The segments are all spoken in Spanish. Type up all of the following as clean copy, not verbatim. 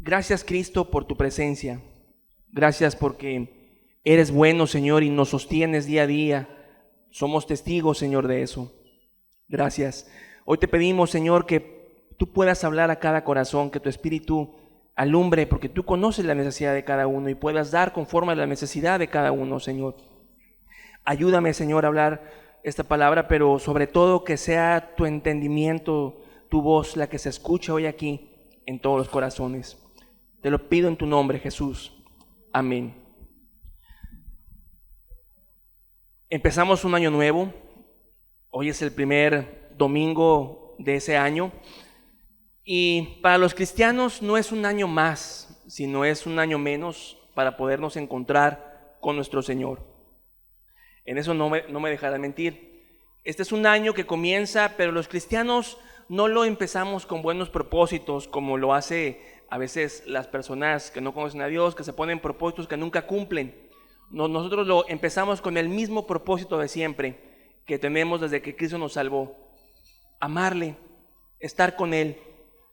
Gracias, Cristo, por tu presencia. Gracias porque eres bueno, Señor, y nos sostienes día a día. Somos testigos, Señor, de eso. Gracias. Hoy te pedimos, Señor, que tú puedas hablar a cada corazón, que tu Espíritu alumbre, porque tú conoces la necesidad de cada uno y puedas dar conforme a la necesidad de cada uno, Señor. Ayúdame, Señor, a hablar esta palabra, pero sobre todo que sea tu entendimiento, tu voz, la que se escuche hoy aquí en todos los corazones. Te lo pido en tu nombre, Jesús. Amén. Empezamos un año nuevo. Hoy es el primer domingo de ese año. Y para los cristianos no es un año más, sino es un año menos para podernos encontrar con nuestro Señor. En eso no me dejará mentir. Este es un año que comienza, pero los cristianos no lo empezamos con buenos propósitos, como lo hace a veces las personas que no conocen a Dios, que se ponen propósitos que nunca cumplen. Nosotros lo empezamos con el mismo propósito de siempre que tenemos desde que Cristo nos salvó: amarle, estar con Él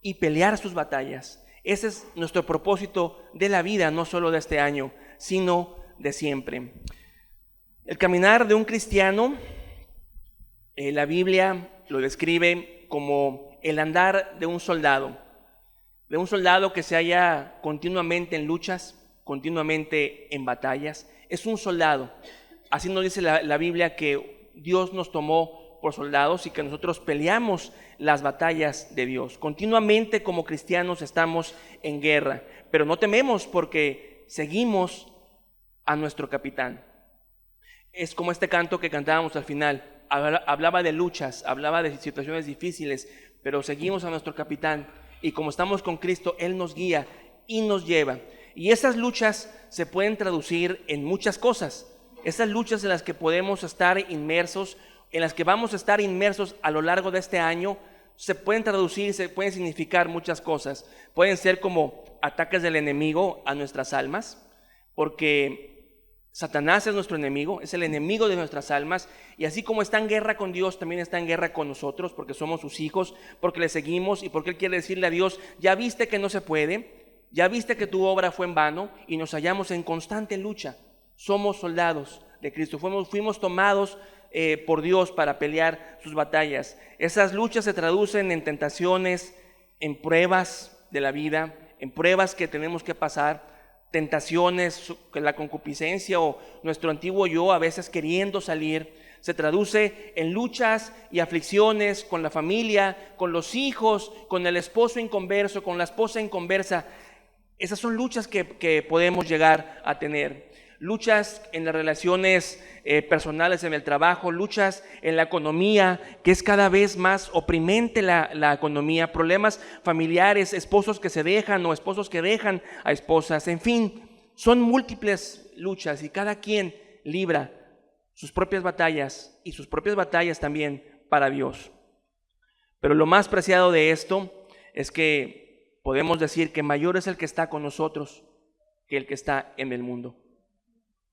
y pelear sus batallas. Ese es nuestro propósito de la vida, no solo de este año, sino de siempre. El caminar de un cristiano, la Biblia lo describe como el andar de un soldado que se halla continuamente en luchas, continuamente en batallas. Es un soldado. Así nos dice la Biblia, que Dios nos tomó por soldados y que nosotros peleamos las batallas de Dios. Continuamente como cristianos estamos en guerra, pero no tememos porque seguimos a nuestro capitán. Es como este canto que cantábamos al final. Hablaba de luchas, hablaba de situaciones difíciles, pero seguimos a nuestro capitán. Y como estamos con Cristo, Él nos guía y nos lleva. Y esas luchas se pueden traducir en muchas cosas. Esas luchas en las que podemos estar inmersos, en las que vamos a estar inmersos a lo largo de este año, se pueden traducir, se pueden significar muchas cosas. Pueden ser como ataques del enemigo a nuestras almas, porque Satanás es nuestro enemigo, es el enemigo de nuestras almas, y así como está en guerra con Dios, también está en guerra con nosotros, porque somos sus hijos, porque le seguimos y porque Él quiere decirle a Dios: ya viste que no se puede, ya viste que tu obra fue en vano, y nos hallamos en constante lucha. Somos soldados de Cristo, fuimos tomados por Dios para pelear sus batallas. Esas luchas se traducen en tentaciones, en pruebas de la vida, en pruebas que tenemos que pasar, tentaciones, la concupiscencia o nuestro antiguo yo a veces queriendo salir. Se traduce en luchas y aflicciones con la familia, con los hijos, con el esposo inconverso, con la esposa inconversa. Esas son luchas que podemos llegar a tener. Luchas en las relaciones personales, en el trabajo, luchas en la economía, que es cada vez más oprimente la economía, problemas familiares, esposos que se dejan o esposos que dejan a esposas. En fin, son múltiples luchas y cada quien libra sus propias batallas y sus propias batallas también para Dios. Pero lo más preciado de esto es que podemos decir que mayor es el que está con nosotros que el que está en el mundo.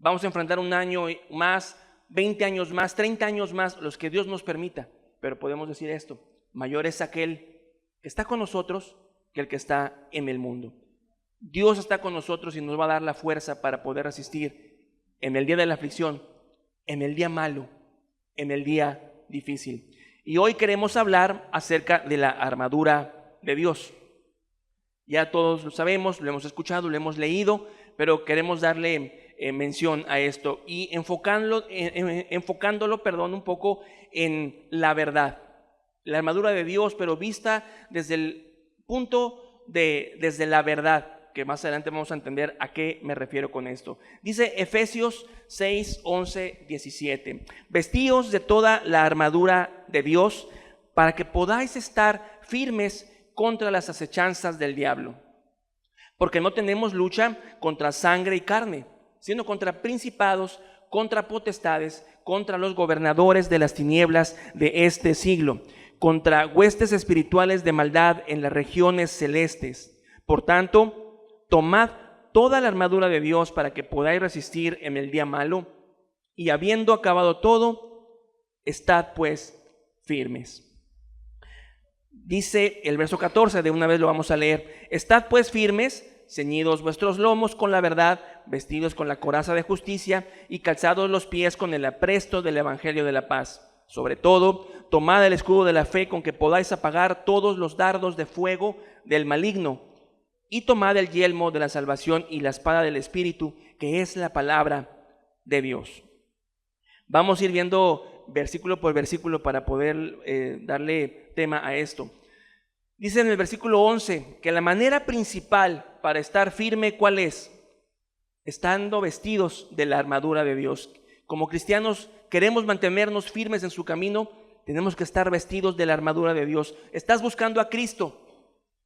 Vamos a enfrentar un año más, 20 años más, 30 años más, los que Dios nos permita. Pero podemos decir esto: mayor es aquel que está con nosotros que el que está en el mundo. Dios está con nosotros y nos va a dar la fuerza para poder resistir en el día de la aflicción, en el día malo, en el día difícil. Y hoy queremos hablar acerca de la armadura de Dios. Ya todos lo sabemos, lo hemos escuchado, lo hemos leído, pero queremos darle mención a esto y enfocándolo un poco en la verdad. La armadura de Dios, pero vista desde el punto desde la verdad, que más adelante vamos a entender a qué me refiero con esto. Dice Efesios 6, 11, 17: vestíos de toda la armadura de Dios para que podáis estar firmes contra las acechanzas del diablo. Porque no tenemos lucha contra sangre y carne, sino contra principados, contra potestades, contra los gobernadores de las tinieblas de este siglo, contra huestes espirituales de maldad en las regiones celestes. Por tanto, tomad toda la armadura de Dios para que podáis resistir en el día malo, y habiendo acabado todo, estad pues firmes. Dice el verso 14, de una vez lo vamos a leer: estad pues firmes, ceñidos vuestros lomos con la verdad, vestidos con la coraza de justicia y calzados los pies con el apresto del evangelio de la paz. Sobre todo, tomad el escudo de la fe con que podáis apagar todos los dardos de fuego del maligno, y tomad el yelmo de la salvación y la espada del Espíritu, que es la palabra de Dios. Vamos a ir viendo versículo por versículo para poder darle tema a esto. Dice en el versículo 11 que la manera principal para estar firme, ¿cuál es? Estando vestidos de la armadura de Dios. Como cristianos queremos mantenernos firmes en su camino, tenemos que estar vestidos de la armadura de Dios. Estás buscando a Cristo,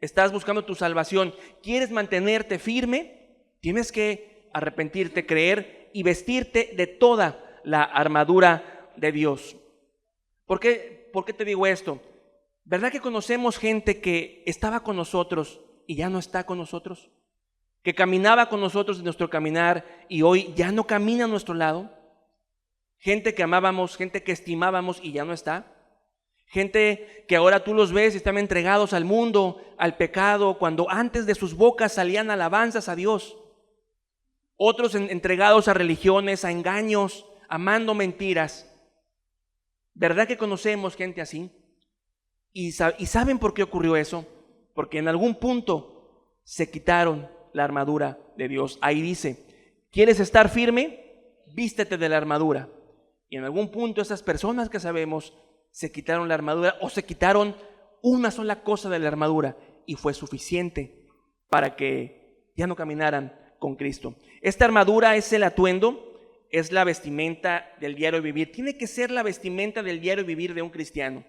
estás buscando tu salvación, quieres mantenerte firme, tienes que arrepentirte, creer y vestirte de toda la armadura de Dios. ¿Por qué te digo esto? ¿Verdad que conocemos gente que estaba con nosotros y ya no está con nosotros? Que caminaba con nosotros en nuestro caminar y hoy ya no camina a nuestro lado. Gente que amábamos, gente que estimábamos y ya no está. Gente que ahora tú los ves y están entregados al mundo, al pecado, cuando antes de sus bocas salían alabanzas a Dios. Otros entregados a religiones, a engaños, amando mentiras. ¿Verdad que conocemos gente así? ¿Y saben por qué ocurrió eso? Porque en algún punto se quitaron la armadura de Dios. Ahí dice, ¿quieres estar firme? Vístete de la armadura. Y en algún punto esas personas que sabemos se quitaron la armadura o se quitaron una sola cosa de la armadura y fue suficiente para que ya no caminaran con Cristo. Esta armadura es el atuendo, es la vestimenta del diario vivir. Tiene que ser la vestimenta del diario vivir de un cristiano.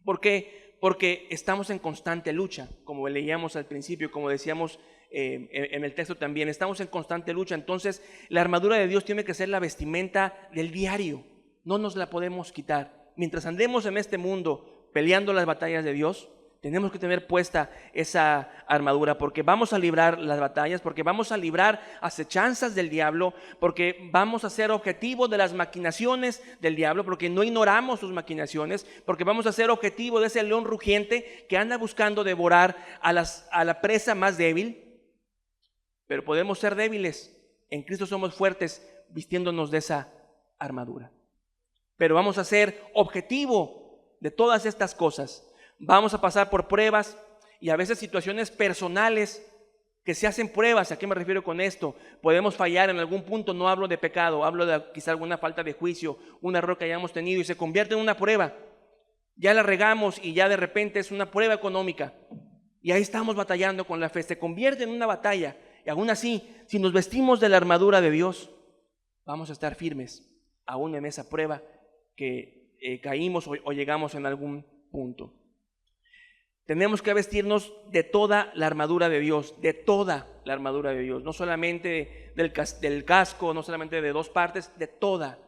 ¿Por qué? Porque estamos en constante lucha, como leíamos al principio, como decíamos en el texto también, estamos en constante lucha. Entonces la armadura de Dios tiene que ser la vestimenta del diario, no nos la podemos quitar. Mientras andemos en este mundo peleando las batallas de Dios, tenemos que tener puesta esa armadura, porque vamos a librar las batallas, porque vamos a librar acechanzas del diablo, porque vamos a ser objetivo de las maquinaciones del diablo, porque no ignoramos sus maquinaciones, porque vamos a ser objetivo de ese león rugiente que anda buscando devorar a la presa más débil. Pero podemos ser débiles, en Cristo somos fuertes, vistiéndonos de esa armadura. Pero vamos a ser objetivo de todas estas cosas. Vamos a pasar por pruebas y a veces situaciones personales que se hacen pruebas. ¿A qué me refiero con esto? Podemos fallar en algún punto, no hablo de pecado, hablo de quizá alguna falta de juicio, un error que hayamos tenido y se convierte en una prueba. Ya la regamos y ya de repente es una prueba económica y ahí estamos batallando con la fe, se convierte en una batalla. Y aún así, si nos vestimos de la armadura de Dios, vamos a estar firmes aún en esa prueba que caímos o llegamos en algún punto. Tenemos que vestirnos de toda la armadura de Dios, de toda la armadura de Dios, no solamente del casco, no solamente de dos partes, de toda.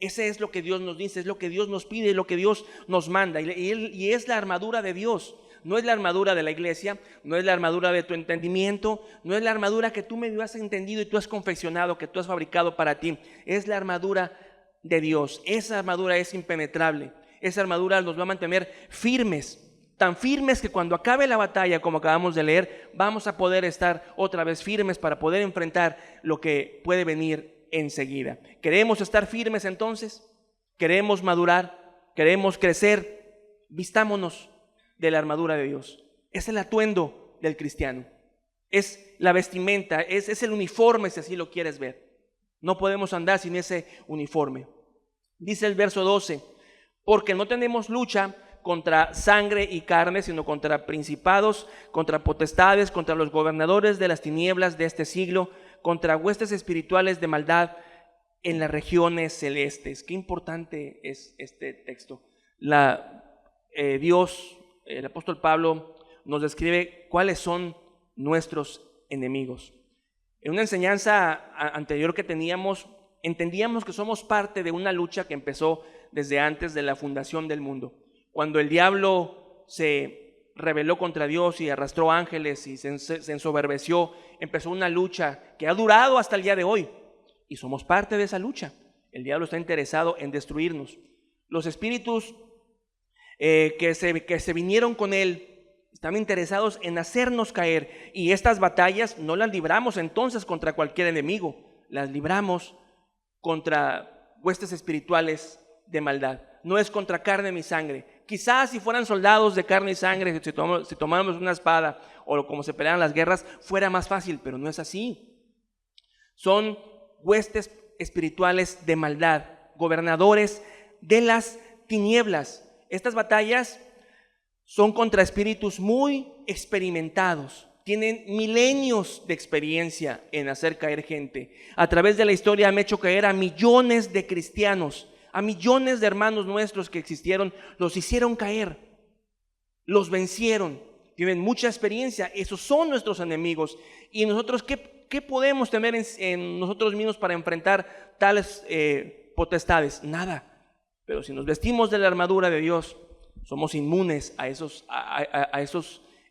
Ese es lo que Dios nos dice, es lo que Dios nos pide, es lo que Dios nos manda. Y es la armadura de Dios, no es la armadura de la iglesia, no es la armadura de tu entendimiento, no es la armadura que tú medio has entendido y tú has confeccionado, que tú has fabricado para ti. Es la armadura de Dios. Esa armadura es impenetrable, esa armadura nos va a mantener firmes. Tan firmes que cuando acabe la batalla, como acabamos de leer, vamos a poder estar otra vez firmes para poder enfrentar lo que puede venir enseguida. ¿Queremos estar firmes entonces? ¿Queremos madurar? ¿Queremos crecer? Vistámonos de la armadura de Dios. Es el atuendo del cristiano. Es la vestimenta, es el uniforme, si así lo quieres ver. No podemos andar sin ese uniforme. Dice el verso 12, porque no tenemos lucha contra sangre y carne, sino contra principados, contra potestades, contra los gobernadores de las tinieblas de este siglo, contra huestes espirituales de maldad en las regiones celestes. Qué importante es este texto. Dios, el apóstol Pablo, nos describe cuáles son nuestros enemigos. En una enseñanza anterior que teníamos, entendíamos que somos parte de una lucha que empezó desde antes de la fundación del mundo. Cuando el diablo se rebeló contra Dios y arrastró ángeles y se ensoberbeció, empezó una lucha que ha durado hasta el día de hoy. Y somos parte de esa lucha. El diablo está interesado en destruirnos. Los espíritus que se vinieron con él Están interesados en hacernos caer. Y estas batallas no las libramos entonces contra cualquier enemigo, las libramos contra huestes espirituales de maldad. No es contra carne ni sangre. Quizás si fueran soldados de carne y sangre, si tomáramos una espada o como se pelean las guerras, fuera más fácil, pero no es así. Son huestes espirituales de maldad, gobernadores de las tinieblas. Estas batallas son contra espíritus muy experimentados. Tienen milenios de experiencia en hacer caer gente. A través de la historia han hecho caer a millones de cristianos, a millones de hermanos nuestros que existieron, los hicieron caer, los vencieron. Tienen mucha experiencia, esos son nuestros enemigos. Y nosotros, ¿qué podemos tener en nosotros mismos para enfrentar tales potestades? Nada. Pero si nos vestimos de la armadura de Dios, somos inmunes a esos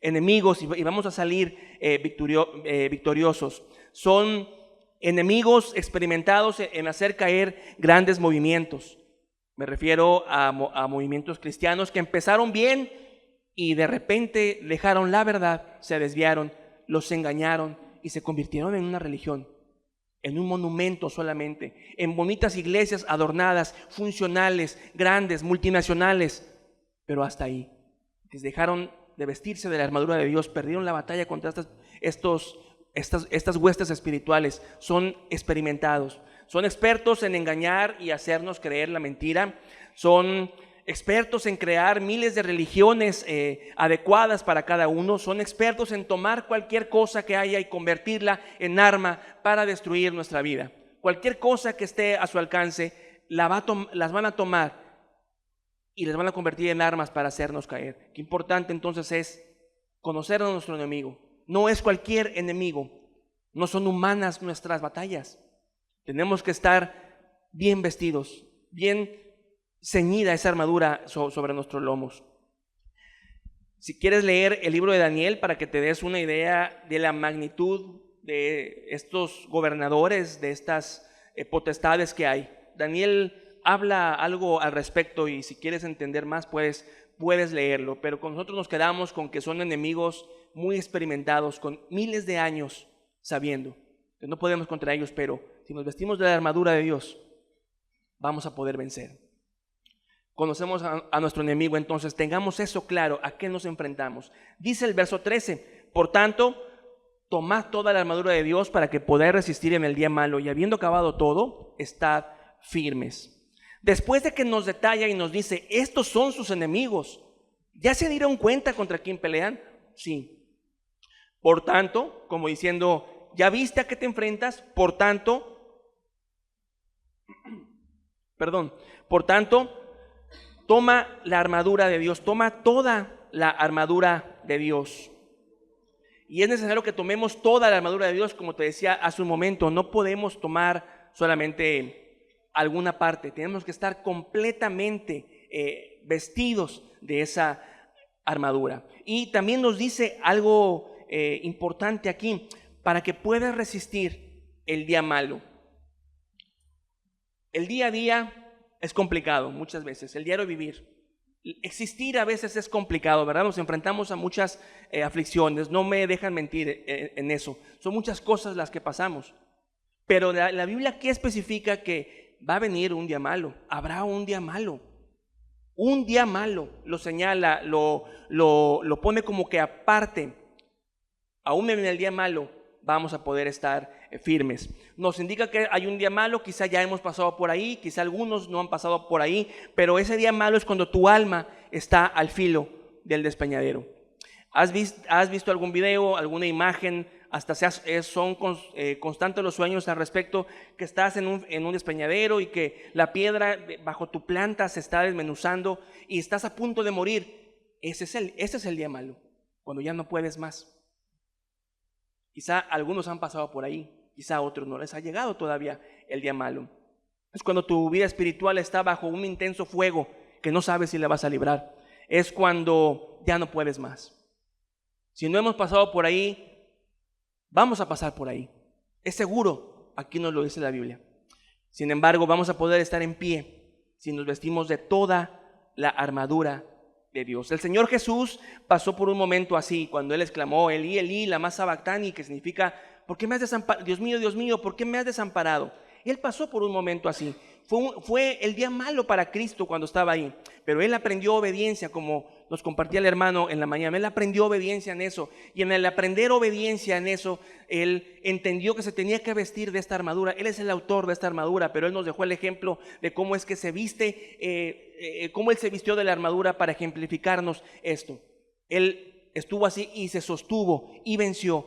enemigos y vamos a salir victoriosos. Son enemigos experimentados en hacer caer grandes movimientos. Me refiero a movimientos cristianos que empezaron bien y de repente dejaron la verdad, se desviaron, los engañaron y se convirtieron en una religión, en un monumento solamente, en bonitas iglesias adornadas, funcionales, grandes, multinacionales, pero hasta ahí. Que dejaron de vestirse de la armadura de Dios, perdieron la batalla contra estas huestes espirituales. Son experimentados, son expertos en engañar y hacernos creer la mentira, son expertos en crear miles de religiones adecuadas para cada uno, son expertos en tomar cualquier cosa que haya y convertirla en arma para destruir nuestra vida. Cualquier cosa que esté a su alcance, las van a tomar y les van a convertir en armas para hacernos caer. Qué importante entonces es conocer a nuestro enemigo. No es cualquier enemigo, no son humanas nuestras batallas. Tenemos que estar bien vestidos, bien ceñida esa armadura sobre nuestros lomos. Si quieres leer el libro de Daniel para que te des una idea de la magnitud de estos gobernadores, de estas potestades que hay, Daniel habla algo al respecto y si quieres entender más puedes leerlo, pero con nosotros nos quedamos con que son enemigos muy experimentados, con miles de años sabiendo que no podemos contra ellos, pero si nos vestimos de la armadura de Dios, vamos a poder vencer. Conocemos a nuestro enemigo, entonces tengamos eso claro, a qué nos enfrentamos. Dice el verso 13, por tanto, tomad toda la armadura de Dios para que podáis resistir en el día malo y habiendo acabado todo, estad firmes. Después de que nos detalla y nos dice, estos son sus enemigos, ¿ya se dieron cuenta contra quién pelean? Sí. Por tanto, como diciendo, ¿ya viste a qué te enfrentas? Por tanto, toma la armadura de Dios, toma toda la armadura de Dios. Y es necesario que tomemos toda la armadura de Dios, como te decía hace un momento, no podemos tomar solamente alguna parte, tenemos que estar completamente vestidos de esa armadura. Y también nos dice algo importante aquí, para que puedas resistir el día malo. El día a día es complicado muchas veces, el diario vivir. Existir a veces es complicado, ¿verdad? Nos enfrentamos a muchas aflicciones, no me dejan mentir en eso. Son muchas cosas las que pasamos. Pero la Biblia aquí especifica que va a venir un día malo, habrá un día malo. Un día malo, lo señala, lo pone como que aparte. Aún en el día malo vamos a poder estar firmes. Nos indica que hay un día malo, quizá ya hemos pasado por ahí, quizá algunos no han pasado por ahí, pero ese día malo es cuando tu alma está al filo del despeñadero. ¿Has visto algún video, alguna imagen? Hasta son constantes los sueños al respecto, que estás en un despeñadero y que la piedra bajo tu planta se está desmenuzando y estás a punto de morir. Ese es el día malo, cuando ya no puedes más. Quizá algunos han pasado por ahí, quizá a otros no les ha llegado todavía el día malo. Es cuando tu vida espiritual está bajo un intenso fuego que no sabes si la vas a librar. Es cuando ya no puedes más. Si no hemos pasado por ahí, vamos a pasar por ahí. Es seguro, aquí nos lo dice la Biblia. Sin embargo, vamos a poder estar en pie si nos vestimos de toda la armadura de Dios. El Señor Jesús pasó por un momento así, cuando Él exclamó, Elí, Elí, lama sabactani, que significa, ¿por qué me has desamparado? Dios mío, ¿por qué me has desamparado? Él pasó por un momento así. Fue el día malo para Cristo cuando estaba ahí, pero Él aprendió obediencia, como nos compartía el hermano en la mañana. Él aprendió obediencia en eso, y en el aprender obediencia en eso, Él entendió que se tenía que vestir de esta armadura. Él es el autor de esta armadura, pero Él nos dejó el ejemplo de cómo es que se viste, cómo Él se vistió de la armadura para ejemplificarnos esto. Él estuvo así y se sostuvo y venció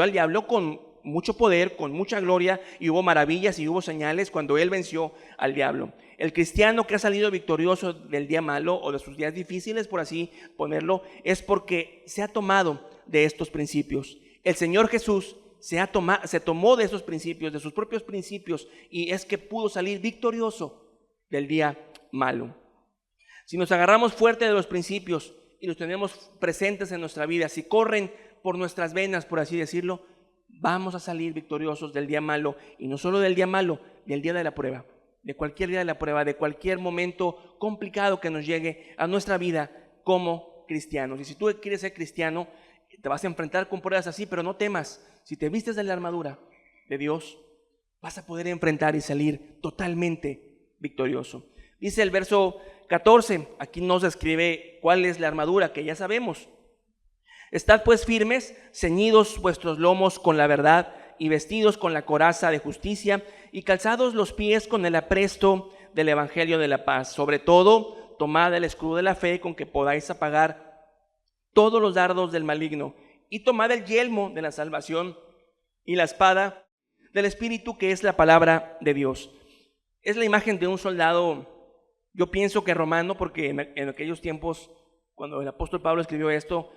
al diablo con mucho poder, con mucha gloria, y hubo maravillas y hubo señales cuando Él venció al diablo. El cristiano que ha salido victorioso del día malo o de sus días difíciles, por así ponerlo, es porque se ha tomado de estos principios. El Señor Jesús se tomó de esos principios, de sus propios principios, y es que pudo salir victorioso del día malo. Si nos agarramos fuerte de los principios y los tenemos presentes en nuestra vida, si corren por nuestras venas, por así decirlo, vamos a salir victoriosos del día malo, y no solo del día malo, del día de la prueba, de cualquier día de la prueba, de cualquier momento complicado que nos llegue a nuestra vida como cristianos. Y si tú quieres ser cristiano, te vas a enfrentar con pruebas así, pero no temas. Si te vistes de la armadura de Dios, vas a poder enfrentar y salir totalmente victorioso. Dice el verso 14, aquí nos describe cuál es la armadura, que ya sabemos. Estad pues firmes, ceñidos vuestros lomos con la verdad, y vestidos con la coraza de justicia, y calzados los pies con el apresto del evangelio de la paz. Sobre todo, tomad el escudo de la fe, con que podáis apagar todos los dardos del maligno, y tomad el yelmo de la salvación y la espada del Espíritu, que es la palabra de Dios. Es la imagen de un soldado, yo pienso que romano, porque en aquellos tiempos, cuando el apóstol Pablo escribió esto,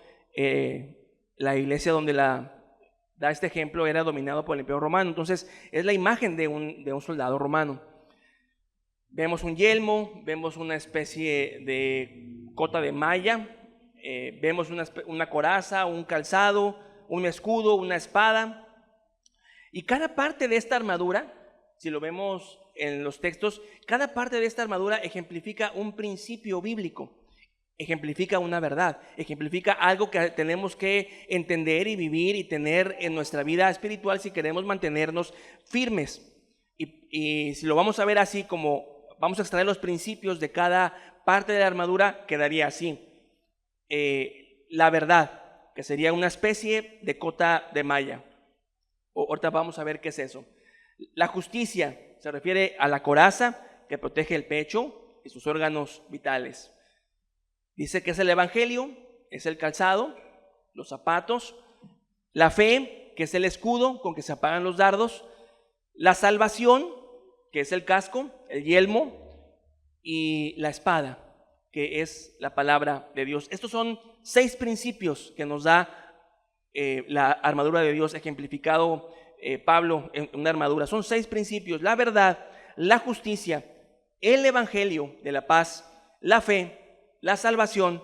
la iglesia donde da este ejemplo era dominado por el imperio romano. Entonces es la imagen de un soldado romano. Vemos un yelmo, vemos una especie de cota de malla, vemos una coraza, un calzado, un escudo, una espada, y cada parte de esta armadura, si lo vemos en los textos, cada parte de esta armadura ejemplifica un principio bíblico. Ejemplifica una verdad, ejemplifica algo que tenemos que entender y vivir y tener en nuestra vida espiritual si queremos mantenernos firmes. Y si lo vamos a ver así, como vamos a extraer los principios de cada parte de la armadura, quedaría así. La verdad, que sería una especie de cota de malla. Ahorita vamos a ver qué es eso. La justicia se refiere a la coraza que protege el pecho y sus órganos vitales. Dice que es el evangelio, es el calzado, los zapatos, la fe, que es el escudo con que se apagan los dardos, la salvación, que es el casco, el yelmo, y la espada, que es la palabra de Dios. Estos son 6 principios que nos da la armadura de Dios, ejemplificado Pablo en una armadura. Son 6 principios: la verdad, la justicia, el evangelio de la paz, la fe, la salvación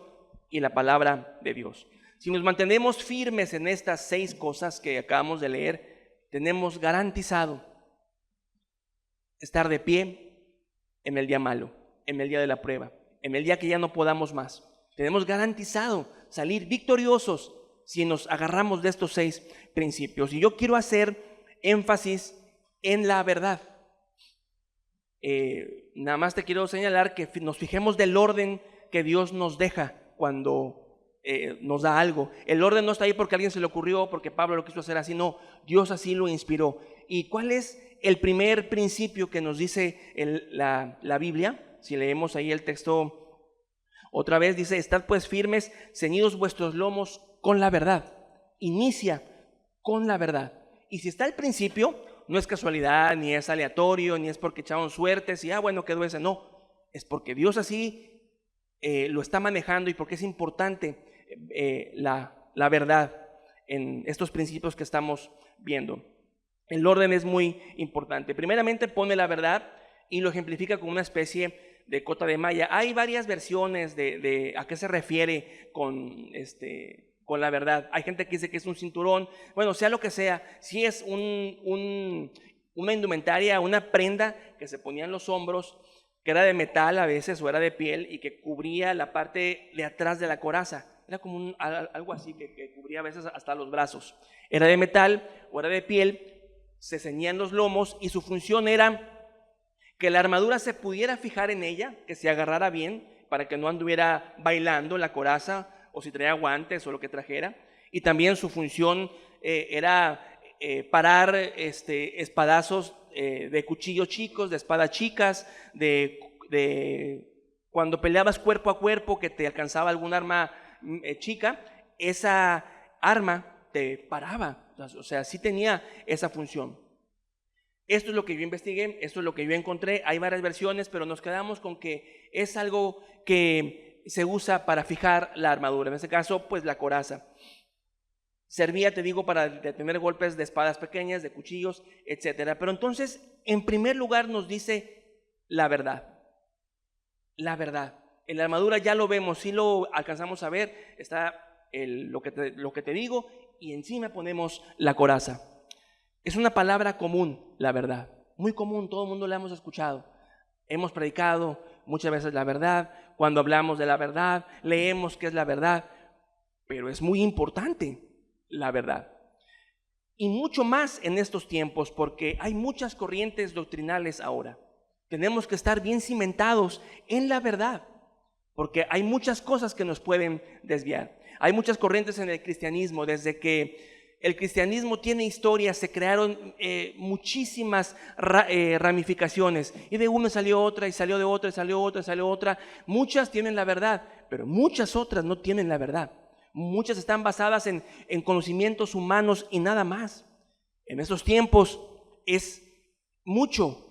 y la palabra de Dios. Si nos mantenemos firmes en estas 6 cosas que acabamos de leer, tenemos garantizado estar de pie en el día malo, en el día de la prueba, en el día que ya no podamos más. Tenemos garantizado salir victoriosos si nos agarramos de estos 6 principios. Y yo quiero hacer énfasis en la verdad. Nada más te quiero señalar que nos fijemos del orden que Dios nos deja cuando nos da algo. El orden no está ahí porque a alguien se le ocurrió, porque Pablo lo quiso hacer así. No, Dios así lo inspiró. ¿Y cuál es el primer principio que nos dice la Biblia? Si leemos ahí el texto otra vez, dice: estad pues firmes, ceñidos vuestros lomos con la verdad. Inicia con la verdad. Y si está el principio, no es casualidad, ni es aleatorio, ni es porque echaron suertes y bueno, quedó ese. No, es porque Dios así lo está manejando, y porque es importante la verdad en estos principios que estamos viendo. El orden es muy importante. Primeramente pone la verdad y lo ejemplifica con una especie de cota de malla. Hay varias versiones de a qué se refiere con la verdad. Hay gente que dice que es un cinturón. Bueno, sea lo que sea, si es una indumentaria, una prenda que se ponía en los hombros, que era de metal a veces o era de piel y que cubría la parte de atrás de la coraza. Era como algo así que cubría a veces hasta los brazos. Era de metal o era de piel, se ceñían los lomos y su función era que la armadura se pudiera fijar en ella, que se agarrara bien para que no anduviera bailando la coraza o si traía guantes o lo que trajera. Y también su función era parar espadazos de cuchillos chicos, de espadas chicas, de cuando peleabas cuerpo a cuerpo que te alcanzaba algún arma chica, esa arma te paraba, o sea, sí tenía esa función. Esto es lo que yo investigué, esto es lo que yo encontré, hay varias versiones, pero nos quedamos con que es algo que se usa para fijar la armadura, en este caso, pues la coraza. Servía, te digo, para detener golpes de espadas pequeñas, de cuchillos, etcétera. Pero entonces, en primer lugar nos dice la verdad. La verdad. En la armadura ya lo vemos, si lo alcanzamos a ver, está lo que te digo, y encima ponemos la coraza. Es una palabra común, la verdad. Muy común, todo el mundo la hemos escuchado. Hemos predicado muchas veces la verdad. Cuando hablamos de la verdad, leemos qué es la verdad. Pero es muy importante la verdad. Y mucho más en estos tiempos, porque hay muchas corrientes doctrinales ahora. Tenemos que estar bien cimentados en la verdad, porque hay muchas cosas que nos pueden desviar. Hay muchas corrientes en el cristianismo. Desde que el cristianismo tiene historia, se crearon muchísimas ramificaciones, y de una salió otra, y salió de otra, y salió otra, y salió otra. Muchas tienen la verdad, pero muchas otras no tienen la verdad. Muchas están basadas en conocimientos humanos y nada más. En estos tiempos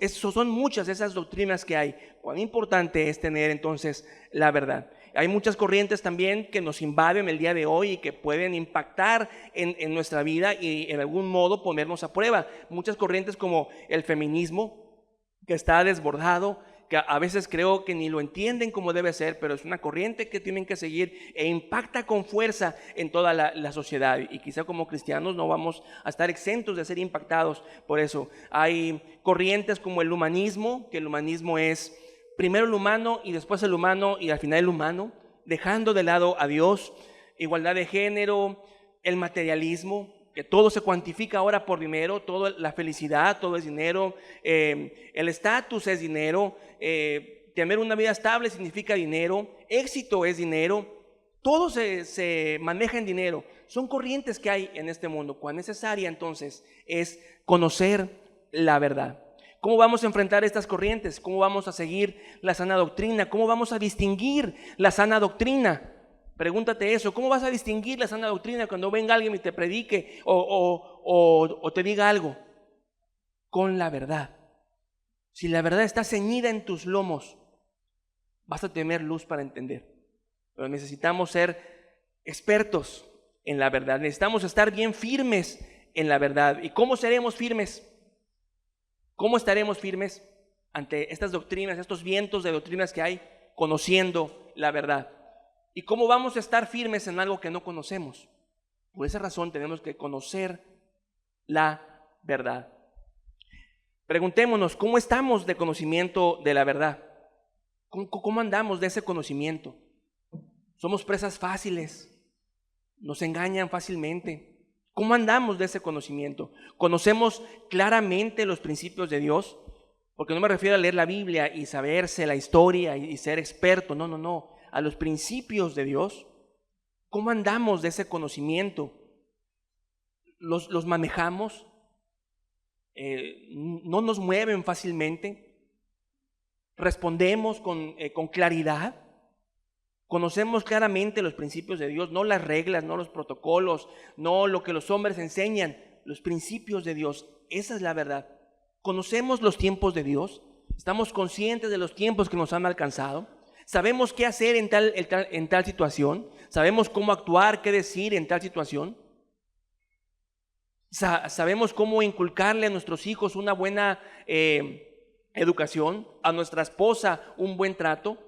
son muchas esas doctrinas que hay. Cuán importante es tener entonces la verdad. Hay muchas corrientes también que nos invaden el día de hoy y que pueden impactar en nuestra vida y en algún modo ponernos a prueba. Muchas corrientes como el feminismo, que está desbordado, que a veces creo que ni lo entienden como debe ser, pero es una corriente que tienen que seguir e impacta con fuerza en toda la sociedad, y quizá como cristianos no vamos a estar exentos de ser impactados por eso. Hay corrientes como el humanismo, que el humanismo es primero el humano y después el humano y al final el humano, dejando de lado a Dios. Igualdad de género, el materialismo, que todo se cuantifica ahora por dinero, toda la felicidad, todo es dinero, el estatus es dinero, tener una vida estable significa dinero, éxito es dinero, todo se maneja en dinero. Son corrientes que hay en este mundo. Cuán necesaria entonces es conocer la verdad. ¿Cómo vamos a enfrentar estas corrientes? ¿Cómo vamos a seguir la sana doctrina? ¿Cómo vamos a distinguir la sana doctrina? Pregúntate eso. ¿Cómo vas a distinguir la sana doctrina cuando venga alguien y te predique o te diga algo? Con la verdad. Si la verdad está ceñida en tus lomos, vas a tener luz para entender. Pero necesitamos ser expertos en la verdad. Necesitamos estar bien firmes en la verdad. ¿Y cómo seremos firmes? ¿Cómo estaremos firmes ante estas doctrinas, estos vientos de doctrinas que hay, conociendo la verdad? ¿Y cómo vamos a estar firmes en algo que no conocemos? Por esa razón tenemos que conocer la verdad. Preguntémonos, ¿cómo estamos de conocimiento de la verdad? ¿Cómo andamos de ese conocimiento? Somos presas fáciles, nos engañan fácilmente. ¿Cómo andamos de ese conocimiento? ¿Conocemos claramente los principios de Dios? Porque no me refiero a leer la Biblia y saberse la historia y ser experto, no. A los principios de Dios. ¿Cómo andamos de ese conocimiento? ¿Los manejamos? ¿No nos mueven fácilmente? ¿Respondemos con claridad? ¿Conocemos claramente los principios de Dios? No las reglas, no los protocolos, no lo que los hombres enseñan, los principios de Dios. Esa es la verdad. ¿Conocemos los tiempos de Dios? ¿Estamos conscientes de los tiempos que nos han alcanzado? ¿Sabemos qué hacer en tal situación? ¿Sabemos cómo actuar, qué decir en tal situación? ¿Sabemos cómo inculcarle a nuestros hijos una buena educación? ¿A nuestra esposa un buen trato?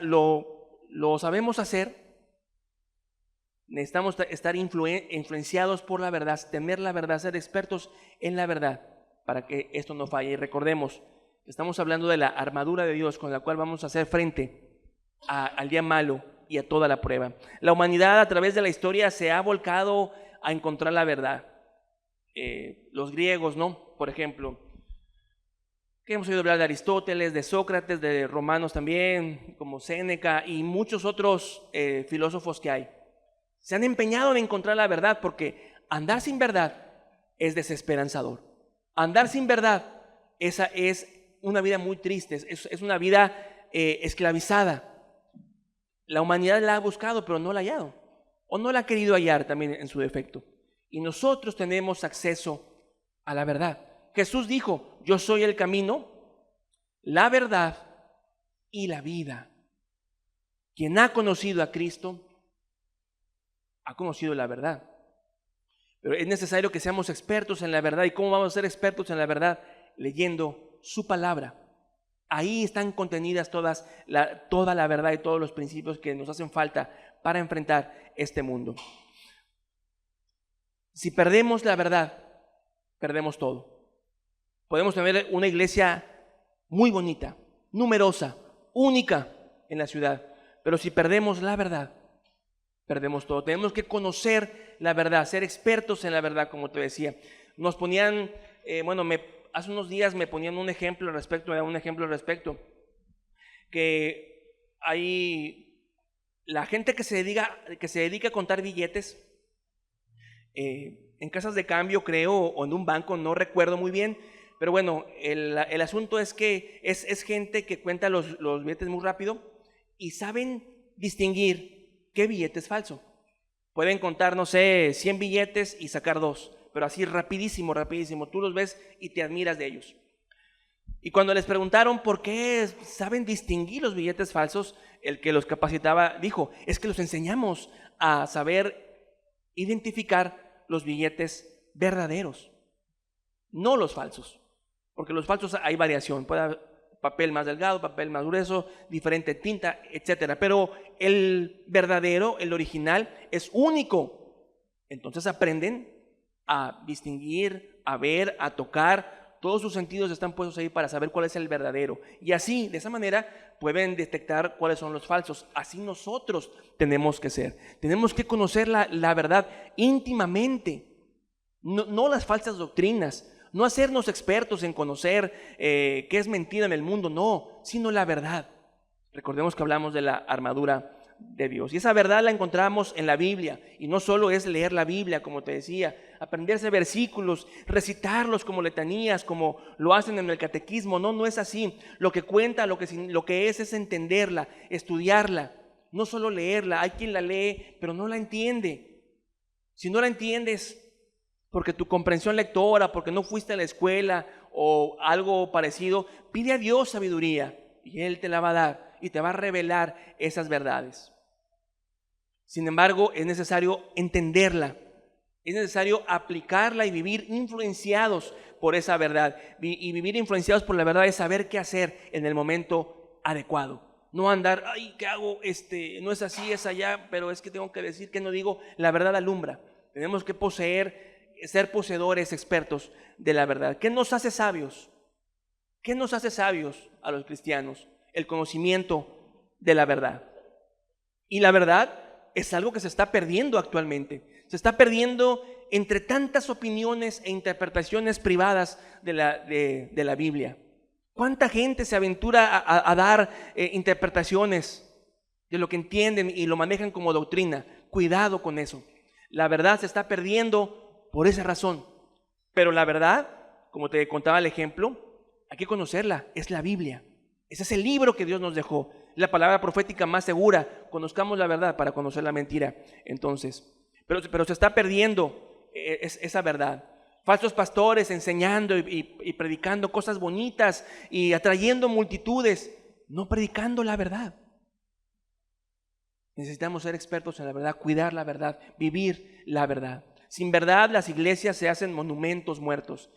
¿Lo sabemos hacer? Necesitamos estar influenciados por la verdad, tener la verdad, ser expertos en la verdad. para que esto no falle. Y recordemos, estamos hablando de la armadura de Dios con la cual vamos a hacer frente al día malo y a toda la prueba. La humanidad a través de la historia se ha volcado a encontrar la verdad. Los griegos, ¿no? Por ejemplo, que hemos oído hablar de Aristóteles, de Sócrates, de romanos también, como Séneca y muchos otros filósofos que hay. Se han empeñado en encontrar la verdad, porque andar sin verdad es desesperanzador. Andar sin verdad, esa es una vida muy triste, es una vida esclavizada. La humanidad la ha buscado, pero no la ha hallado, o no la ha querido hallar también en su defecto. Y nosotros tenemos acceso a la verdad. Jesús dijo: yo soy el camino, la verdad y la vida. Quien ha conocido a Cristo ha conocido la verdad. Pero es necesario que seamos expertos en la verdad. ¿Y cómo vamos a ser expertos en la verdad? Leyendo su palabra. Ahí están contenidas toda la verdad y todos los principios que nos hacen falta para enfrentar este mundo. Si perdemos la verdad, perdemos todo. Podemos tener una iglesia muy bonita, numerosa, única en la ciudad, pero si perdemos la verdad, perdemos todo. Tenemos que conocer la verdad, ser expertos en la verdad, como te decía. Nos ponían, hace unos días me ponían un ejemplo al respecto, que hay la gente que se dedica a contar billetes en casas de cambio, creo, o en un banco, no recuerdo muy bien, pero bueno, el asunto es que es gente que cuenta los billetes muy rápido y saben distinguir qué billete es falso. Pueden contar, no sé, 100 billetes y sacar 2, pero así rapidísimo. Tú los ves y te admiras de ellos. Y cuando les preguntaron por qué saben distinguir los billetes falsos, el que los capacitaba dijo: es que los enseñamos a saber identificar los billetes verdaderos, no los falsos. Porque los falsos hay variación, puede haber papel más delgado, papel más grueso, diferente tinta, etcétera. Pero el verdadero, el original, es único. Entonces aprenden a distinguir, a ver, a tocar. Todos sus sentidos están puestos ahí para saber cuál es el verdadero. Y así, de esa manera, pueden detectar cuáles son los falsos. Así nosotros tenemos que ser. Tenemos que conocer la verdad íntimamente. No las falsas doctrinas. No hacernos expertos en conocer qué es mentira en el mundo, no, sino la verdad. Recordemos que hablamos de la armadura de Dios. Y esa verdad la encontramos en la Biblia. Y no solo es leer la Biblia, como te decía, aprenderse versículos, recitarlos como letanías, como lo hacen en el catequismo. No es así. Lo que cuenta, lo que es entenderla, estudiarla. No solo leerla. Hay quien la lee, pero no la entiende. Si no la entiendes, porque tu comprensión lectora, porque no fuiste a la escuela o algo parecido, pide a Dios sabiduría y Él te la va a dar y te va a revelar esas verdades. Sin embargo, es necesario entenderla, es necesario aplicarla y vivir influenciados por esa verdad. Y vivir influenciados por la verdad es saber qué hacer en el momento adecuado. No andar, ay, ¿qué hago? No es así, es allá, pero es que tengo que decir que no digo. La verdad alumbra. Tenemos que ser poseedores expertos de la verdad. ¿Qué nos hace sabios? ¿Qué nos hace sabios a los cristianos? El conocimiento de la verdad. Y la verdad es algo que se está perdiendo actualmente. Se está perdiendo entre tantas opiniones e interpretaciones privadas de la Biblia. ¿Cuánta gente se aventura a dar interpretaciones de lo que entienden y lo manejan como doctrina? Cuidado con eso. La verdad se está perdiendo por esa razón. Pero la verdad, como te contaba el ejemplo, hay que conocerla, es la Biblia. Ese es el libro que Dios nos dejó, la palabra profética más segura. Conozcamos la verdad para conocer la mentira. Entonces, pero se está perdiendo esa verdad. Falsos pastores enseñando y predicando cosas bonitas y atrayendo multitudes, no predicando la verdad. Necesitamos ser expertos en la verdad, cuidar la verdad, vivir la verdad. Sin verdad, las iglesias se hacen monumentos muertos,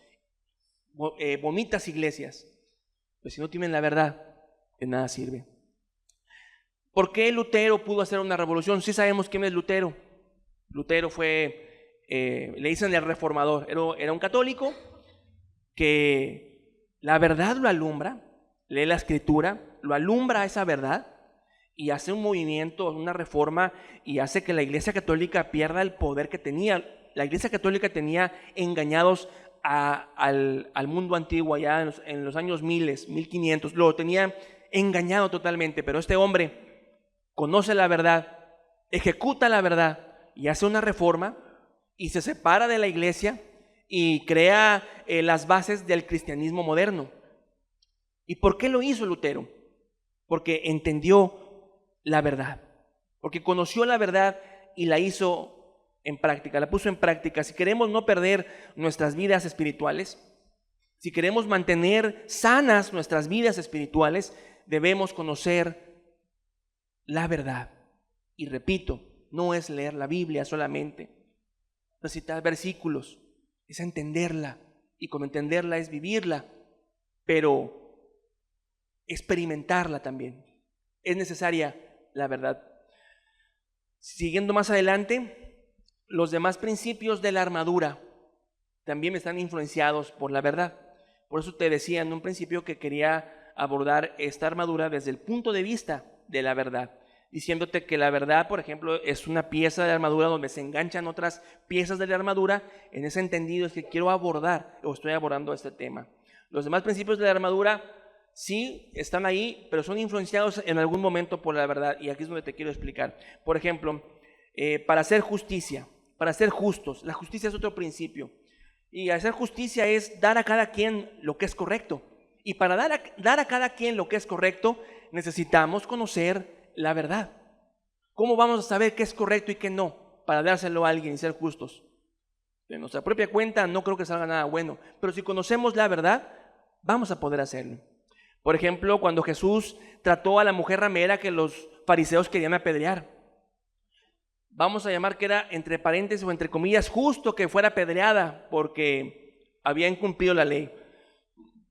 bonitas iglesias. Pues si no tienen la verdad, de nada sirve. ¿Por qué Lutero pudo hacer una revolución? Sí sabemos quién es Lutero. Lutero fue, le dicen el reformador. Era un católico que la verdad lo alumbra, lee la Escritura, lo alumbra esa verdad y hace un movimiento, una reforma, y hace que la Iglesia Católica pierda el poder que tenía. La Iglesia Católica tenía engañados al mundo antiguo, allá en los años 1500, lo tenía engañado totalmente, pero este hombre conoce la verdad, ejecuta la verdad y hace una reforma y se separa de la Iglesia y crea las bases del cristianismo moderno. ¿Y por qué lo hizo Lutero? Porque entendió la verdad, porque conoció la verdad y la hizo en práctica, la puso en práctica. Si queremos no perder nuestras vidas espirituales, si queremos mantener sanas nuestras vidas espirituales, debemos conocer la verdad. Y repito, no es leer la Biblia solamente, recitar versículos, es entenderla, y como entenderla es vivirla, pero experimentarla también. Es necesaria la verdad. Siguiendo más adelante, los demás principios de la armadura también están influenciados por la verdad. Por eso te decía en un principio que quería abordar esta armadura desde el punto de vista de la verdad, diciéndote que la verdad, por ejemplo, es una pieza de la armadura donde se enganchan otras piezas de la armadura. En ese entendido es que quiero abordar, o estoy abordando este tema. Los demás principios de la armadura sí están ahí, pero son influenciados en algún momento por la verdad, y aquí es donde te quiero explicar. Por ejemplo, para hacer justicia, para ser justos, la justicia es otro principio, y hacer justicia es dar a cada quien lo que es correcto, y para dar a cada quien lo que es correcto necesitamos conocer la verdad. ¿Cómo vamos a saber qué es correcto y qué no para dárselo a alguien y ser justos? De nuestra propia cuenta no creo que salga nada bueno, pero si conocemos la verdad vamos a poder hacerlo. Por ejemplo, cuando Jesús trató a la mujer ramera que los fariseos querían apedrear, vamos a llamar que era, entre paréntesis o entre comillas, justo que fuera apedreada porque había incumplido la ley.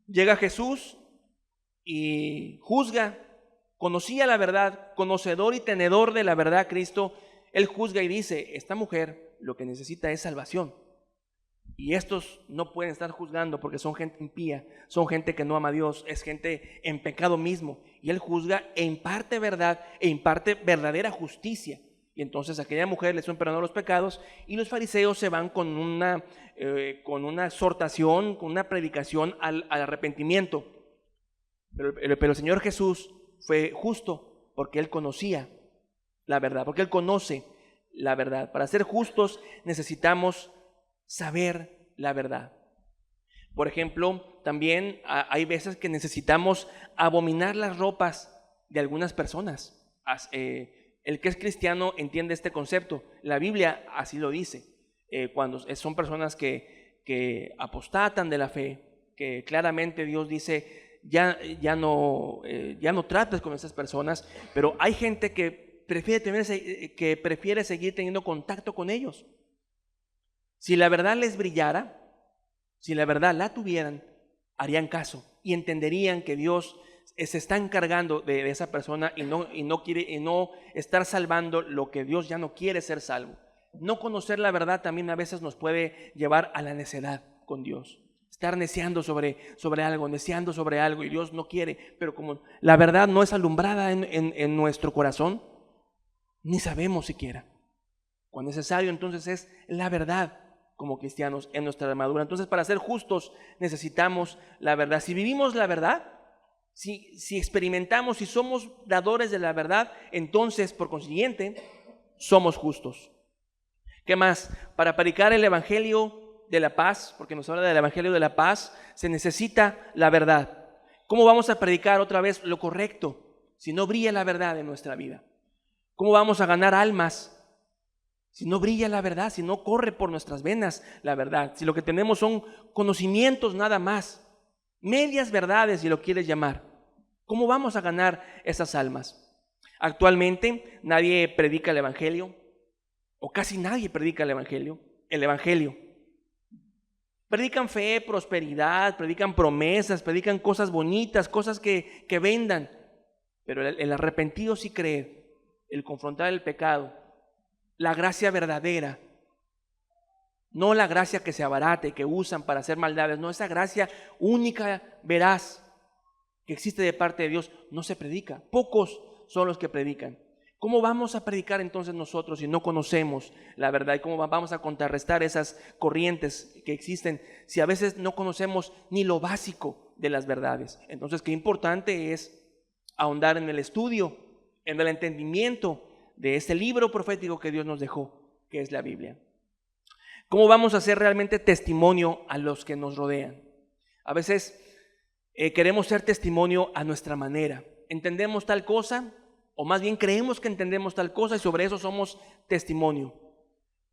Llega Jesús y juzga, conocía la verdad, conocedor y tenedor de la verdad Cristo. Él juzga y dice: esta mujer lo que necesita es salvación. Y estos no pueden estar juzgando porque son gente impía, son gente que no ama a Dios, es gente en pecado mismo. Y Él juzga e imparte verdad, e imparte verdadera justicia. Y entonces a aquella mujer le son perdonados los pecados, y los fariseos se van con una exhortación, con una predicación al arrepentimiento. Pero el Señor Jesús fue justo porque Él conocía la verdad, porque Él conoce la verdad. Para ser justos necesitamos saber la verdad. Por ejemplo, también hay veces que necesitamos abominar las ropas de algunas personas. El que es cristiano entiende este concepto. La Biblia así lo dice. Cuando son personas que apostatan de la fe, que claramente Dios dice: ya no trates con esas personas, pero hay gente que prefiere seguir teniendo contacto con ellos. Si la verdad les brillara, si la verdad la tuvieran, harían caso y entenderían que Dios se está encargando de esa persona y no estar salvando lo que Dios ya no quiere ser salvo. No conocer la verdad también a veces nos puede llevar a la necedad con Dios. Estar neciando sobre algo y Dios no quiere, pero como la verdad no es alumbrada en nuestro corazón, ni sabemos siquiera. Cuán necesario entonces es la verdad como cristianos en nuestra armadura. Entonces, para ser justos necesitamos la verdad. Si vivimos la verdad, si experimentamos, si somos dadores de la verdad, entonces por consiguiente somos justos. ¿Qué más? Para predicar el evangelio de la paz, porque nos habla del evangelio de la paz, se necesita la verdad. ¿Cómo vamos a predicar otra vez lo correcto si no brilla la verdad en nuestra vida? ¿Cómo vamos a ganar almas si no brilla la verdad, si no corre por nuestras venas la verdad? Si lo que tenemos son conocimientos nada más, medias verdades si lo quieres llamar, ¿cómo vamos a ganar esas almas? Actualmente nadie predica el evangelio, o casi nadie predica el evangelio. Predican fe, prosperidad, predican promesas, predican cosas bonitas, cosas que vendan, pero el arrepentido sí creer, el confrontar el pecado, la gracia verdadera, No la gracia que se abarate, que usan para hacer maldades. No, esa gracia única, veraz, que existe de parte de Dios, no se predica. Pocos son los que predican. ¿Cómo vamos a predicar entonces nosotros si no conocemos la verdad? ¿Y cómo vamos a contrarrestar esas corrientes que existen si a veces no conocemos ni lo básico de las verdades? Entonces, qué importante es ahondar en el estudio, en el entendimiento de este libro profético que Dios nos dejó, que es la Biblia. ¿Cómo vamos a hacer realmente testimonio a los que nos rodean? A veces queremos ser testimonio a nuestra manera. Entendemos tal cosa, o más bien creemos que entendemos tal cosa y sobre eso somos testimonio.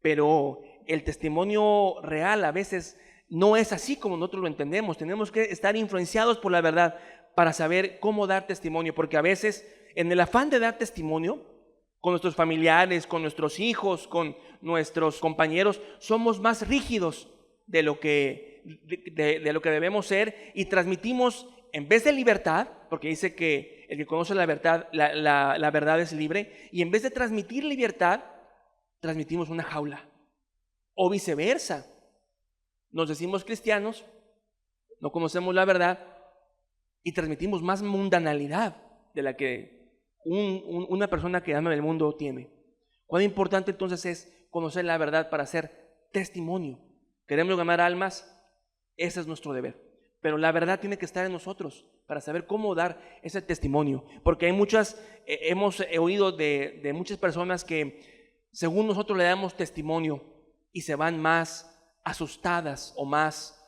Pero el testimonio real a veces no es así como nosotros lo entendemos. Tenemos que estar influenciados por la verdad para saber cómo dar testimonio, porque a veces en el afán de dar testimonio con nuestros familiares, con nuestros hijos, con nuestros compañeros, somos más rígidos de lo que debemos ser y transmitimos, en vez de libertad, porque dice que el que conoce la verdad, la verdad es libre, y en vez de transmitir libertad, transmitimos una jaula. O viceversa, nos decimos cristianos, no conocemos la verdad y transmitimos más mundanalidad de la que una persona que anda en el mundo tiene. Cuán importante entonces es conocer la verdad para hacer testimonio. Queremos ganar almas, ese es nuestro deber. Pero la verdad tiene que estar en nosotros para saber cómo dar ese testimonio. Porque hay hemos oído de muchas personas que según nosotros le damos testimonio y se van más asustadas o más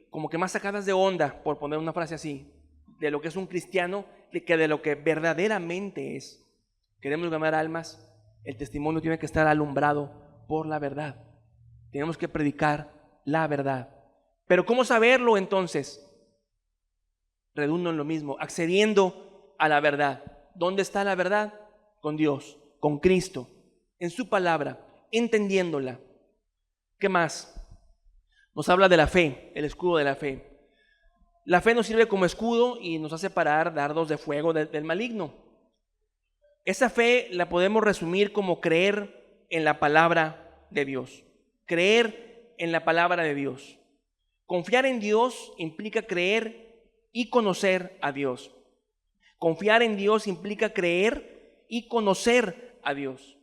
como que más sacadas de onda, por poner una frase así, de lo que es un cristiano que de lo que verdaderamente es. Queremos ganar almas, el testimonio tiene que estar alumbrado por la verdad. Tenemos que predicar la verdad. Pero ¿cómo saberlo entonces? Redundo en lo mismo, accediendo a la verdad. ¿Dónde está la verdad? Con Dios, con Cristo, en su palabra, entendiéndola. ¿Qué más? Nos habla de la fe, el escudo de la fe. La fe nos sirve como escudo y nos hace parar dardos de fuego del maligno. Esa fe la podemos resumir como creer en la palabra de Dios. Creer en la palabra de Dios. Confiar en Dios implica creer y conocer a Dios. Confiar en Dios implica creer y conocer a Dios.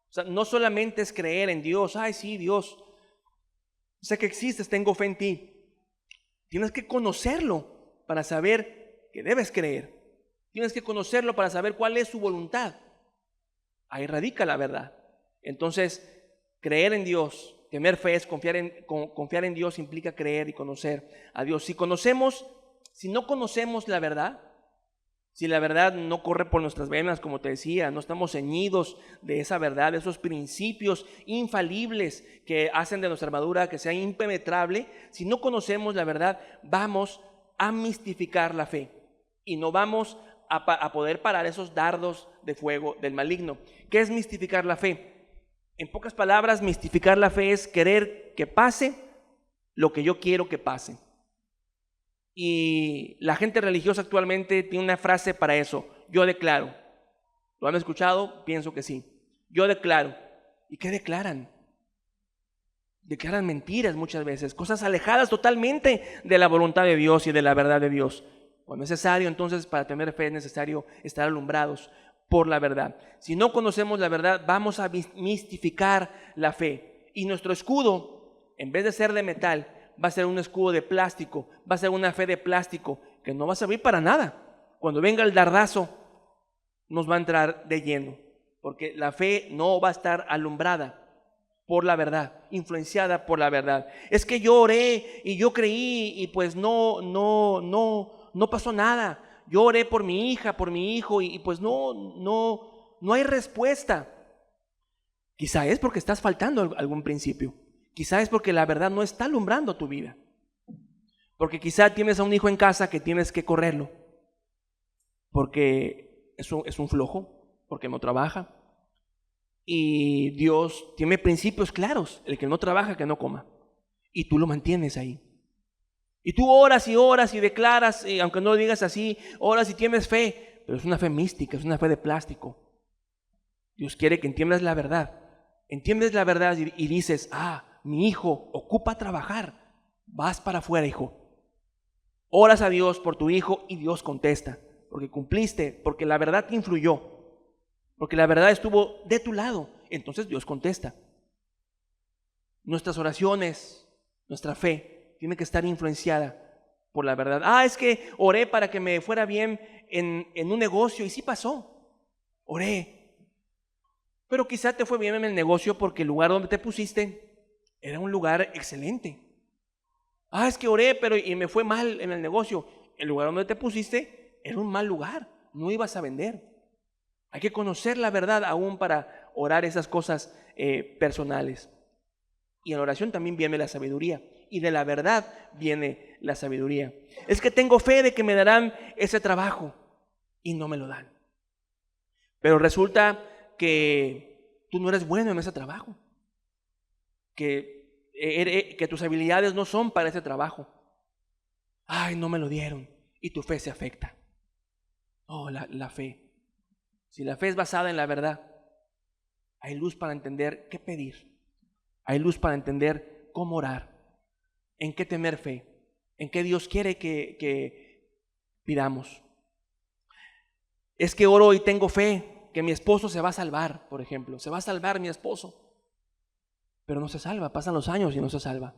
O sea, no solamente es creer en Dios. Ay, sí, Dios, sé que existes, tengo fe en ti. Tienes que conocerlo para saber que debes creer. Tienes que conocerlo para saber cuál es su voluntad. Ahí radica la verdad. Entonces, creer en Dios, tener fe es confiar en Dios implica creer y conocer a Dios. Si no conocemos la verdad, si la verdad no corre por nuestras venas, como te decía, no estamos ceñidos de esa verdad, de esos principios infalibles que hacen de nuestra armadura que sea impenetrable, si no conocemos la verdad, vamos a mistificar la fe y no vamos a poder parar esos dardos de fuego del maligno. ¿Qué es mistificar la fe? En pocas palabras, mistificar la fe es querer que pase lo que yo quiero que pase. Y la gente religiosa actualmente tiene una frase para eso: yo declaro. ¿Lo han escuchado? Pienso que sí. Yo declaro. ¿Y qué declaran? Declaran mentiras muchas veces, cosas alejadas totalmente de la voluntad de Dios y de la verdad de Dios. Cuando es necesario, entonces, para tener fe es necesario estar alumbrados por la verdad. Si no conocemos la verdad, vamos a mistificar la fe. Y nuestro escudo, en vez de ser de metal, va a ser un escudo de plástico, va a ser una fe de plástico que no va a servir para nada. Cuando venga el dardazo, nos va a entrar de lleno, porque la fe no va a estar alumbrada por la verdad, influenciada por la verdad. Es que yo oré y yo creí y pues no pasó nada. Yo oré por mi hija, por mi hijo y pues no hay respuesta. Quizá es porque estás faltando algún principio. Quizá es porque la verdad no está alumbrando tu vida. Porque quizá tienes a un hijo en casa que tienes que correrlo. Porque es un flojo, porque no trabaja. Y Dios tiene principios claros. El que no trabaja, que no coma. Y tú lo mantienes ahí. Y tú oras y declaras, y aunque no lo digas así, oras y tienes fe. Pero es una fe mística, es una fe de plástico. Dios quiere que entiendas la verdad. entiendes la verdad y dices, mi hijo ocupa trabajar, vas para afuera, hijo. Oras a Dios por tu hijo y Dios contesta, porque cumpliste, porque la verdad te influyó, porque la verdad estuvo de tu lado, entonces Dios contesta. Nuestras oraciones, nuestra fe, tiene que estar influenciada por la verdad. Es que oré para que me fuera bien en un negocio y sí pasó. Oré. Pero quizá te fue bien en el negocio porque el lugar donde te pusiste era un lugar excelente. Es que oré y me fue mal en el negocio. El lugar donde te pusiste era un mal lugar, no ibas a vender. Hay que conocer la verdad aún para orar esas cosas personales. Y en la oración también viene la sabiduría. Y de la verdad viene la sabiduría. Es que tengo fe de que me darán ese trabajo y no me lo dan. Pero resulta que tú no eres bueno en ese trabajo. Que tus habilidades no son para ese trabajo. No me lo dieron. Y tu fe se afecta. La fe. Si la fe es basada en la verdad, hay luz para entender qué pedir. Hay luz para entender cómo orar, en qué tener fe, en qué Dios quiere que pidamos. Es que oro y tengo fe que mi esposo se va a salvar, por ejemplo. Se va a salvar mi esposo, pero no se salva, pasan los años y no se salva.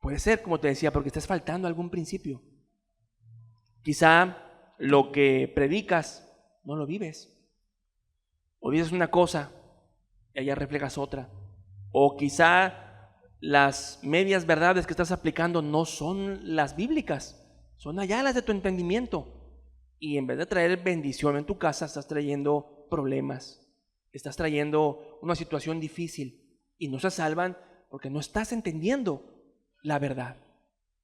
Puede ser, como te decía, porque estás faltando algún principio. Quizá lo que predicas no lo vives. O dices una cosa y allá reflejas otra. O quizá las medias verdades que estás aplicando no son las bíblicas, son allá las de tu entendimiento. Y en vez de traer bendición en tu casa, estás trayendo problemas, estás trayendo una situación difícil y no se salvan porque no estás entendiendo la verdad.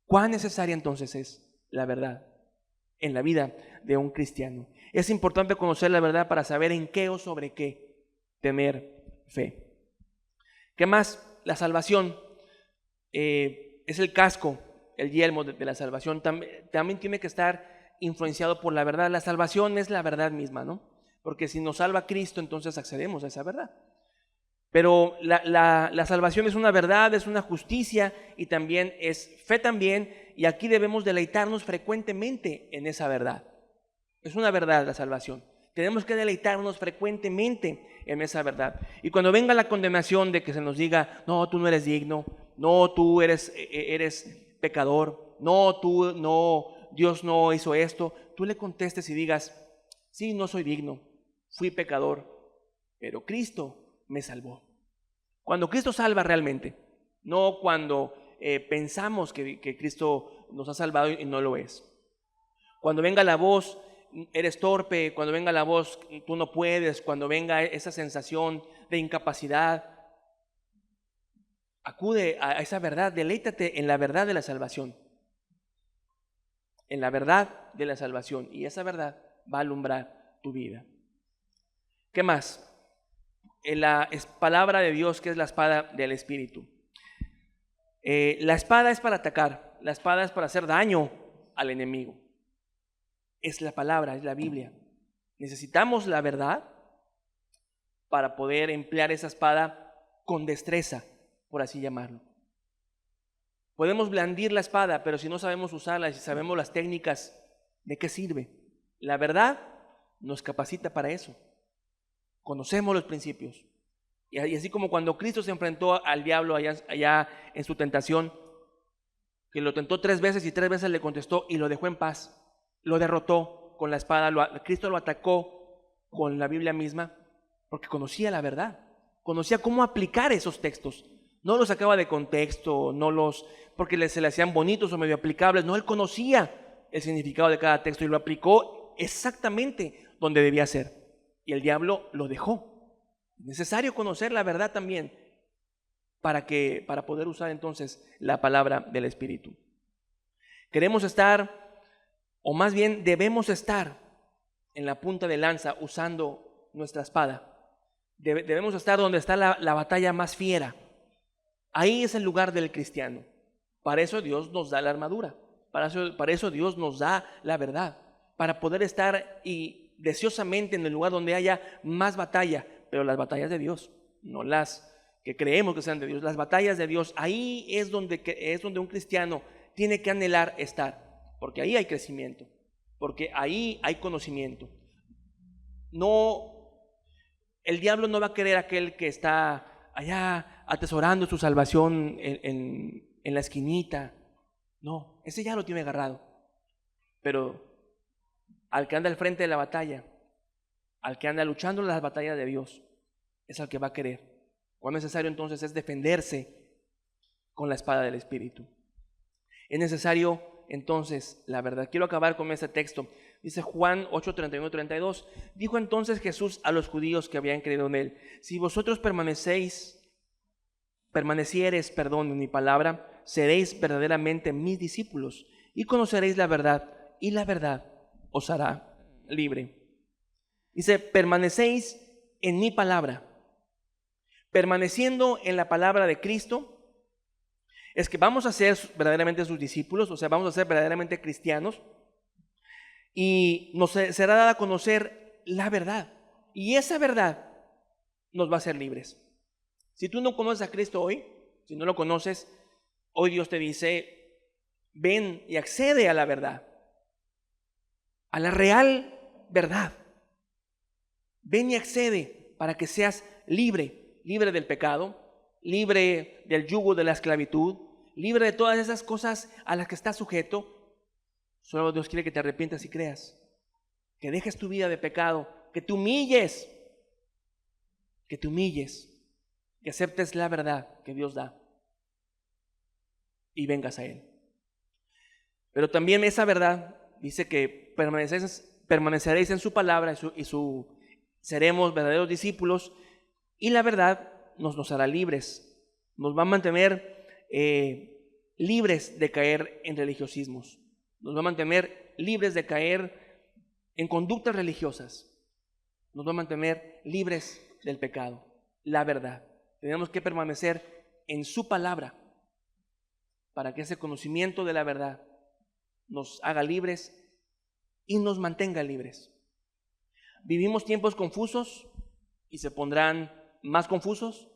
¿Cuán necesaria entonces es la verdad en la vida de un cristiano? Es importante conocer la verdad para saber en qué o sobre qué tener fe. ¿Qué más? La salvación es el casco, el yelmo de la salvación. También tiene que estar influenciado por la verdad. La salvación es la verdad misma, ¿no? Porque si nos salva Cristo, entonces accedemos a esa verdad. Pero la salvación es una verdad, es una justicia y también es fe también. Y aquí debemos deleitarnos frecuentemente en esa verdad. Es una verdad la salvación. Tenemos que deleitarnos frecuentemente en esa verdad. Y cuando venga la condenación de que se nos diga, no, tú no eres digno, no, tú eres pecador, no, Dios no hizo esto, tú le contestes y digas, sí, no soy digno, fui pecador, pero Cristo me salvó. Cuando Cristo salva realmente, no cuando pensamos que Cristo nos ha salvado y no lo es. Cuando venga la voz, eres torpe, cuando venga la voz, tú no puedes, cuando venga esa sensación de incapacidad, acude a esa verdad, deleítate en la verdad de la salvación. En la verdad de la salvación. Y esa verdad va a alumbrar tu vida. ¿Qué más? La palabra de Dios, que es la espada del Espíritu. La espada es para atacar, la espada es para hacer daño al enemigo. Es la palabra, es la Biblia. Necesitamos la verdad para poder emplear esa espada con destreza, por así llamarlo. Podemos blandir la espada, pero si no sabemos usarla, si sabemos las técnicas, ¿de qué sirve? La verdad nos capacita para eso. Conocemos los principios. Y así como cuando Cristo se enfrentó al diablo allá en su tentación, que lo tentó 3 veces y 3 veces le contestó y lo dejó en paz. Lo derrotó con la espada, Cristo lo atacó con la Biblia misma, porque conocía la verdad, conocía cómo aplicar esos textos. No los sacaba de contexto, porque se le hacían bonitos o medio aplicables, no, él conocía el significado de cada texto y lo aplicó exactamente donde debía ser. Y el diablo lo dejó. Es necesario conocer la verdad también para poder usar entonces la palabra del Espíritu. Queremos estar, o más bien debemos estar en la punta de lanza usando nuestra espada. Debemos estar donde está la batalla más fiera. Ahí es el lugar del cristiano. Para eso Dios nos da la armadura. Para eso Dios nos da la verdad. Para poder estar deseosamente en el lugar donde haya más batalla, pero las batallas de Dios. no las que creemos que sean de Dios, las batallas de Dios. Ahí es donde un cristiano tiene que anhelar estar, porque ahí hay crecimiento, porque ahí hay conocimiento. No, el diablo no va a querer aquel que está allá atesorando su salvación en la esquinita. No, ese ya lo tiene agarrado. Pero al que anda al frente de la batalla, al que anda luchando en las batallas de Dios, es al que va a querer. Cuán necesario entonces es defenderse con la espada del Espíritu. Es necesario entonces la verdad. Quiero acabar con este texto. Dice Juan 8, 31, 32. Dijo entonces Jesús a los judíos que habían creído en él: si vosotros permanecieres en mi palabra, seréis verdaderamente mis discípulos y conoceréis la verdad, y la verdad os hará libre. Dice, permanecéis en mi palabra. Permaneciendo en la palabra de Cristo, es que vamos a ser verdaderamente sus discípulos, o sea, vamos a ser verdaderamente cristianos, y nos será dada a conocer la verdad, y esa verdad nos va a hacer libres. Si tú no conoces a Cristo hoy, si no lo conoces, hoy Dios te dice, ven y accede a la verdad, a la real verdad. Ven y accede para que seas libre, libre del pecado, libre del yugo de la esclavitud, libre de todas esas cosas a las que estás sujeto. Solo Dios quiere que te arrepientas y creas, que dejes tu vida de pecado, que te humilles, que aceptes la verdad que Dios da y vengas a Él. Pero también esa verdad dice que permaneceréis en su palabra y seremos verdaderos discípulos, y la verdad nos hará libres, nos va a mantener libres de caer en religiosismos, nos va a mantener libres de caer en conductas religiosas, nos va a mantener libres del pecado. La verdad, tenemos que permanecer en su palabra para que ese conocimiento de la verdad nos haga libres y nos mantenga libres. Vivimos tiempos confusos y se pondrán más confusos,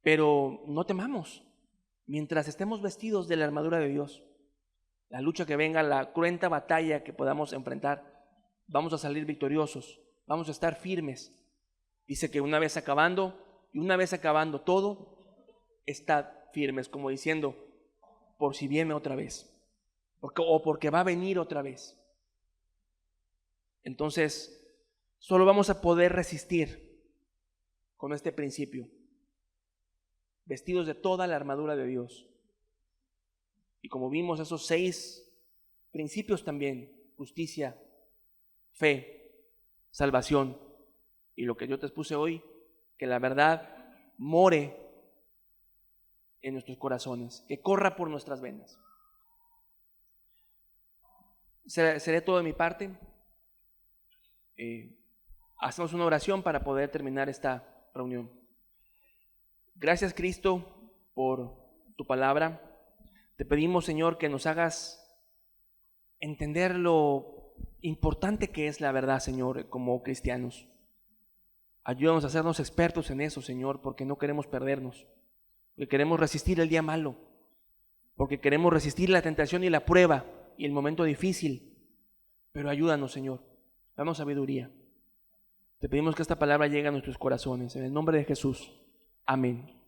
pero no temamos. Mientras estemos vestidos de la armadura de Dios, la lucha que venga, la cruenta batalla que podamos enfrentar, vamos a salir victoriosos, vamos a estar firmes. Dice que una vez acabando todo, estad firmes, como diciendo, por si viene otra vez, porque va a venir otra vez. Entonces, solo vamos a poder resistir con este principio, vestidos de toda la armadura de Dios. Y como vimos, esos 6 principios también: justicia, fe, salvación, y lo que yo te expuse hoy, que la verdad more en nuestros corazones, que corra por nuestras venas. Seré todo de mi parte. Hacemos una oración para poder terminar esta reunión. Gracias, Cristo, por tu palabra. Te pedimos, Señor, que nos hagas entender lo importante que es la verdad, Señor, como cristianos. Ayúdanos a hacernos expertos en eso, Señor, porque no queremos perdernos, porque queremos resistir el día malo, porque queremos resistir la tentación y la prueba y el momento difícil. Pero ayúdanos, Señor, danos sabiduría. Te pedimos que esta palabra llegue a nuestros corazones. En el nombre de Jesús. Amén.